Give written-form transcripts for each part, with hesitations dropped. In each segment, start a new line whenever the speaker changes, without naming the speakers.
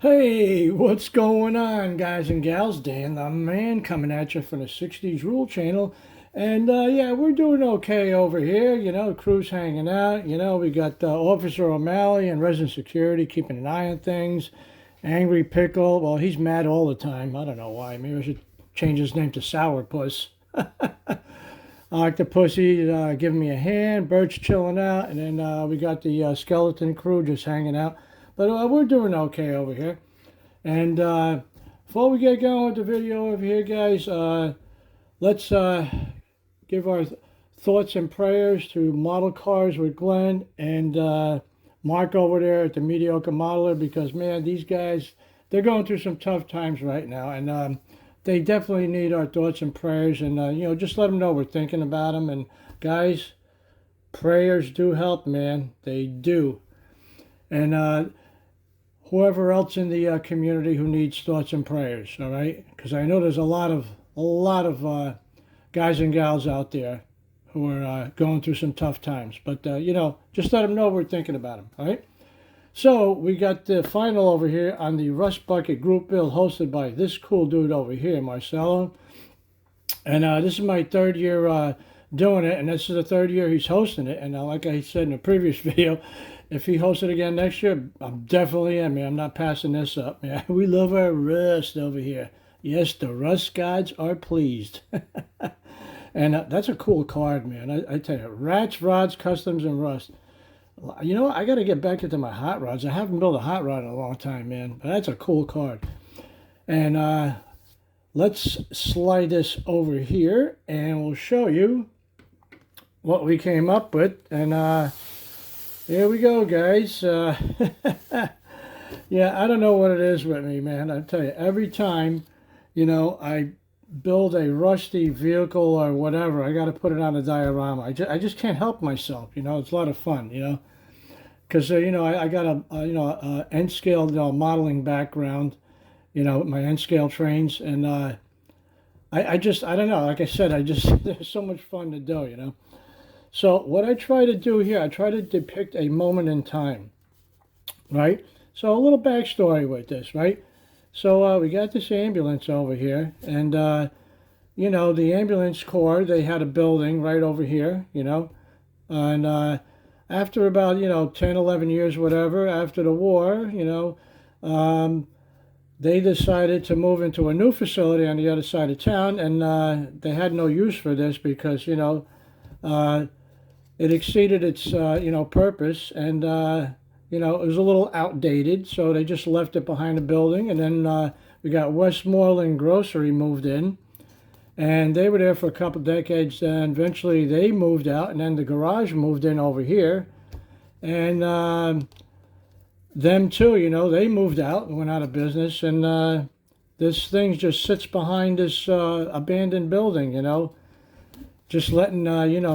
Hey, what's going on, guys and gals? Dan the man coming at you from the 60s Rule Channel. And yeah, we're doing okay over here. Crew's hanging out. We got Officer O'Malley and Resident Security keeping an eye on things. Angry Pickle, well, he's mad all the time. I don't know why. Maybe I should change his name to Sourpuss. Octopussy giving me a hand. Birch chilling out. And then we got the skeleton crew just hanging out. But we're doing okay over here. And before we get going with the video over here, guys, let's give our thoughts and prayers to Model Cars with Glenn and Mark over there at the Mediocre Modeler, because, man, these guys, they're going through some tough times right now. And they definitely need our thoughts and prayers. And, just let them know we're thinking about them. And, guys, prayers do help, man. They do. And whoever else in the community who needs thoughts and prayers, all right? Because I know there's a lot of guys and gals out there who are going through some tough times. But just let them know we're thinking about them, all right? So we got the final over here on the Rust Bucket group build, hosted by this cool dude over here, Marcelo. And this is my third year doing it, and this is the third year he's hosting it. And like I said in the previous video, if he hosts it again next year, I'm definitely in, man. I'm not passing this up, man. We love our Rust over here. Yes, the Rust gods are pleased. And that's a cool card, man. I tell you, Rats, Rods, Customs, and Rust. I got to get back into my hot rods. I haven't built a hot rod in a long time, man. But that's a cool card. And let's slide this over here, and we'll show you what we came up with. And here we go, guys. Yeah, I don't know what it is with me, man. I tell you, every time, I build a rusty vehicle or whatever, I got to put it on a diorama. I just can't help myself. It's a lot of fun. Because I got a N scale modeling background. My N scale trains, and I don't know. Like I said, there's so much fun to do. So what I try to do here, I try to depict a moment in time, right? So a little backstory with this, right? So we got this ambulance over here, and the ambulance corps, they had a building right over here, and after about 10, 11 years, whatever, after the war, they decided to move into a new facility on the other side of town, and they had no use for this because it exceeded its purpose, and it was a little outdated, so they just left it behind the building. And then we got Westmoreland Grocery moved in, and they were there for a couple decades, and eventually they moved out, and then the garage moved in over here, and them too, they moved out and went out of business, and this thing just sits behind this abandoned building, just letting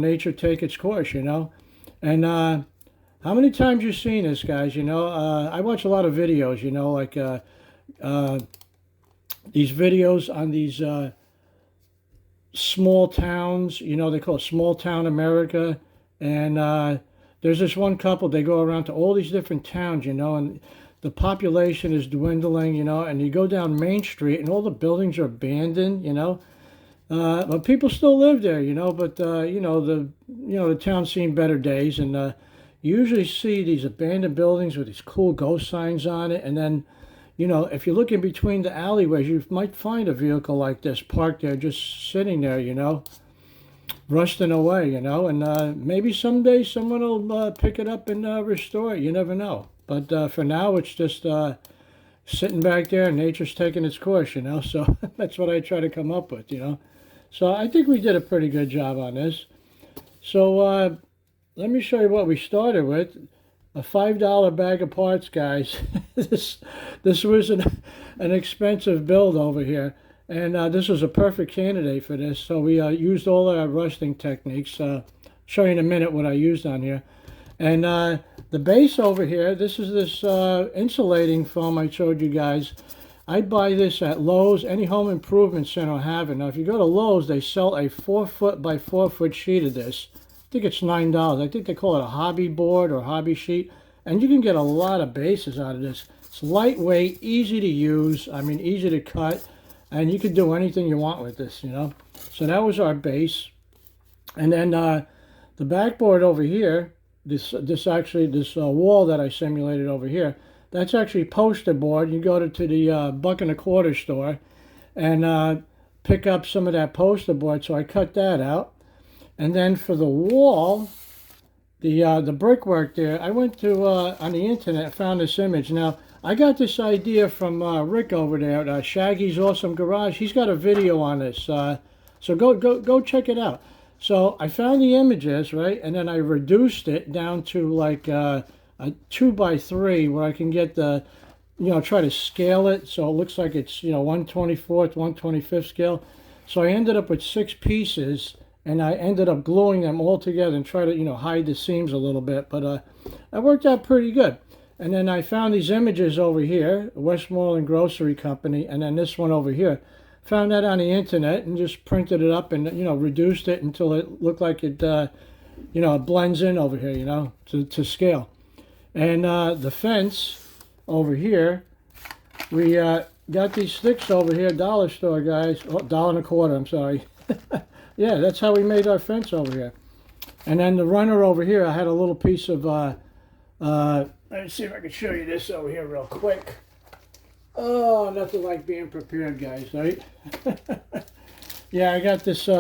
nature take its course, and how many times you seen this, guys? I watch a lot of videos, like these videos on these small towns, they call it small town America. And there's this one couple, they go around to all these different towns, and the population is dwindling, and you go down Main Street and all the buildings are abandoned, but people still live there, but the town's seen better days. And you usually see these abandoned buildings with these cool ghost signs on it. And then, if you look in between the alleyways, you might find a vehicle like this parked there, just sitting there, rusting away, and maybe someday someone will pick it up and restore it. You never know. But for now, it's just sitting back there, and nature's taking its course, So that's what I try to come up with, So I think we did a pretty good job on this. So let me show you what we started with. A $5 bag of parts, guys. this was an expensive build over here. And this was a perfect candidate for this. So we used all our rusting techniques. Show you in a minute what I used on here. And the base over here, this is this insulating foam I showed you guys. I'd buy this at Lowe's. Any home improvement center will have it. Now, if you go to Lowe's, they sell a 4-foot by 4-foot sheet of this. I think it's $9. I think they call it a hobby board or hobby sheet. And you can get a lot of bases out of this. It's lightweight, easy to use, I mean easy to cut, and you can do anything you want with this, you know. So that was our base. And then the backboard over here, this wall that I simulated over here, that's actually poster board. You go to the buck and a quarter store and pick up some of that poster board. So I cut that out. And then for the wall, the brickwork there, I went to on the internet, found this image. Now I got this idea from Rick over there at Shaggy's Awesome Garage. He's got a video on this, so go check it out. So I found the images, right, and then I reduced it down to like a 2x3, where I can get the, you know, try to scale it so it looks like it's, you know, 1/24, 1/25 scale. So I ended up with 6 pieces, and I ended up gluing them all together and try to, you know, hide the seams a little bit. But it worked out pretty good. And then I found these images over here, Westmoreland Grocery Company, and then this one over here. Found that on the internet and just printed it up and, you know, reduced it until it looked like it, you know, it blends in over here, you know, to scale. And the fence over here, we got these sticks over here, dollar store, guys. Oh, $1.25, I'm sorry. Yeah, that's how we made our fence over here. And then the runner over here, I had a little piece of, let's see if I can show you this over here real quick. Oh, nothing like being prepared, guys, right? Yeah, I got this,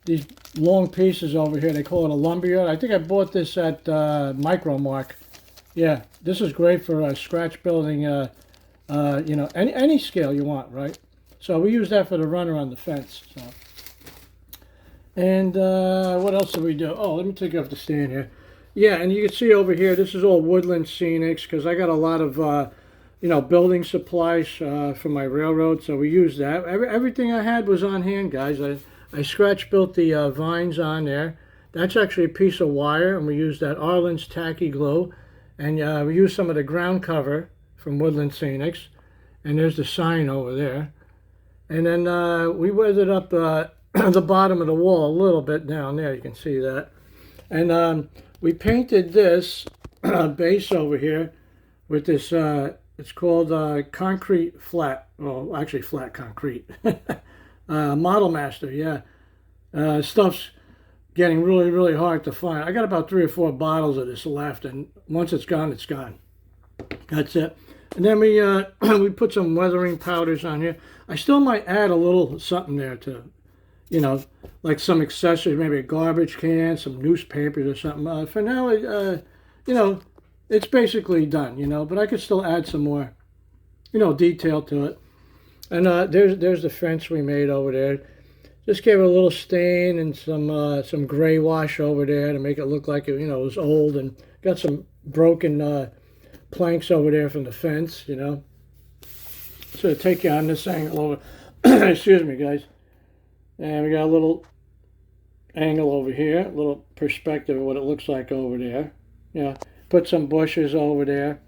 these long pieces over here. They call it a lumberyard. I think I bought this at Micro Mark. Yeah, this is great for scratch building, you know, any scale you want, right? So we use that for the runner on the fence. So. And what else did we do? Oh, let me take off the stand here. Yeah, and you can see over here, this is all Woodland Scenics, because I got a lot of, you know, building supplies for my railroad, so we used that. Everything I had was on hand, guys. I scratch built the vines on there. That's actually a piece of wire, and we used that Arlen's tacky glue. And we used some of the ground cover from Woodland Scenics. And there's the sign over there. And then we weathered up the bottom of the wall a little bit down there. You can see that. And we painted this base over here with this, it's called concrete flat. Well, actually flat concrete. Model Master, yeah. Stuff's getting really, really hard to find. I got about 3 or 4 bottles of this left, and once it's gone, it's gone. That's it. And then we we put some weathering powders on here. I still might add a little something there to, you know, like some accessories, maybe a garbage can, some newspapers or something. For now, you know, it's basically done, you know, but I could still add some more, you know, detail to it. And there's the fence we made over there. Just gave it a little stain and some gray wash over there to make it look like it, you know, it was old, and got some broken planks over there from the fence, you know. So to take you on this angle over, excuse me, guys. And we got a little angle over here, a little perspective of what it looks like over there. Yeah, put some bushes over there.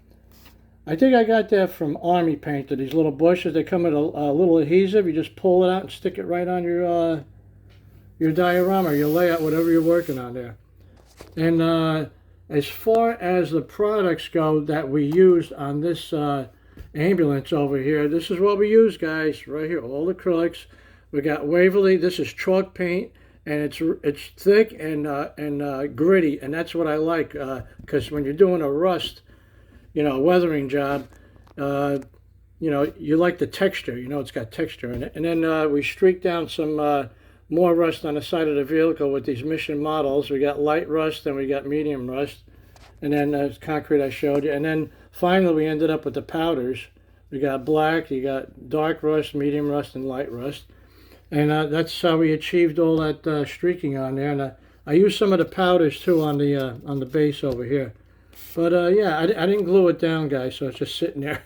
I think I got that from Army Painter. These little bushes, they come with a little adhesive. You just pull it out and stick it right on your diorama, your layout, whatever you're working on there. And as far as the products go that we used on this ambulance over here, this is what we use, guys, right here, all acrylics. We got Waverly. This is chalk paint, and it's thick and gritty, and that's what I like, because when you're doing a rust, you know, weathering job, you know, you like the texture. You know, it's got texture in it. And then we streaked down some more rust on the side of the vehicle with these Mission models. We got light rust and we got medium rust. And then concrete I showed you. And then finally we ended up with the powders. We got black, you got dark rust, medium rust, and light rust. And that's how we achieved all that streaking on there. And I used some of the powders too on the base over here. But yeah, I didn't glue it down, guys, so it's just sitting there.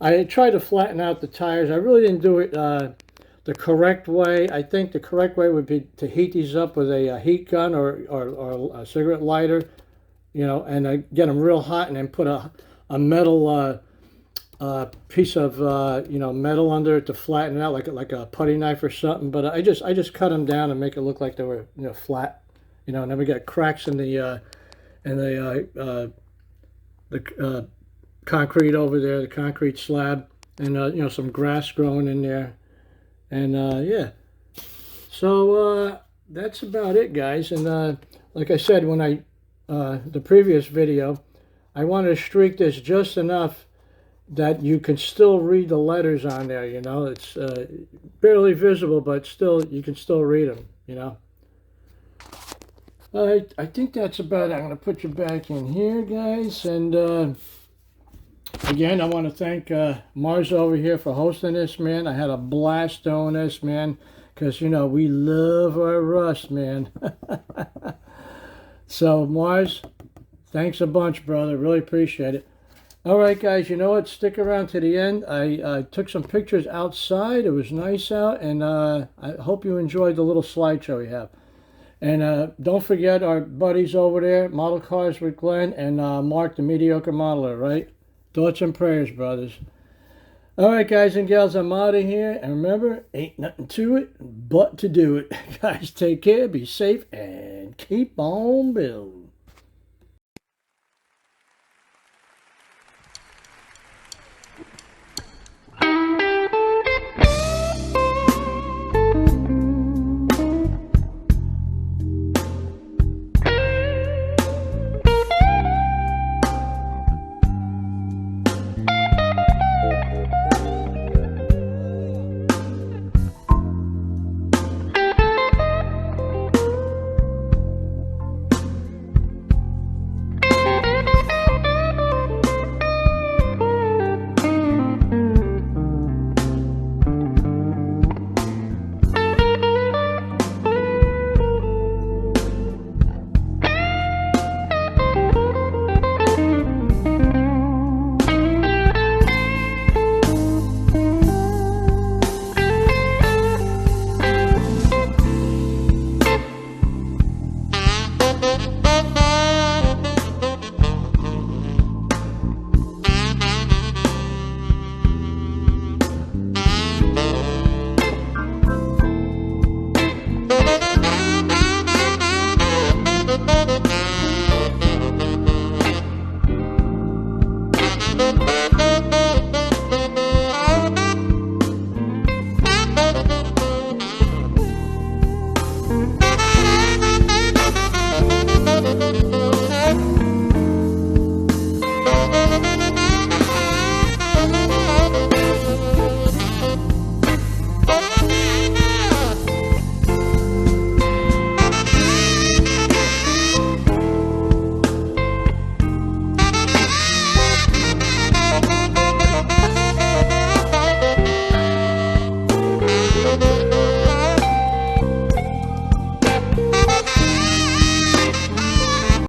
I tried to flatten out the tires. I really didn't do it the correct way. I think the correct way would be to heat these up with a heat gun or a cigarette lighter, you know, and get them real hot, and then put a metal piece of you know, metal under it to flatten it out, like a putty knife or something. But I just cut them down and make it look like they were, you know, flat, you know. And then we got cracks in the the concrete over there, the concrete slab, and you know, some grass growing in there, and yeah. So that's about it, guys. And like I said, when the previous video, I wanted to streak this just enough that you can still read the letters on there. You know, it's barely visible, but still you can still read them. You know. I think that's about it. I'm going to put you back in here, guys. And again, I want to thank Mars over here for hosting this, man. I had a blast doing this, man, because, you know, we love our rust, man. So, Mars, thanks a bunch, brother. Really appreciate it. All right, guys, you know what? Stick around to the end. I took some pictures outside. It was nice out, and I hope you enjoyed the little slideshow we have. And don't forget our buddies over there, Model Cars with Glenn and Mark, the Mediocre Modeler, right? Thoughts and prayers, brothers. All right, guys and gals, I'm out of here. And remember, ain't nothing to it but to do it. Guys, take care, be safe, and keep on building.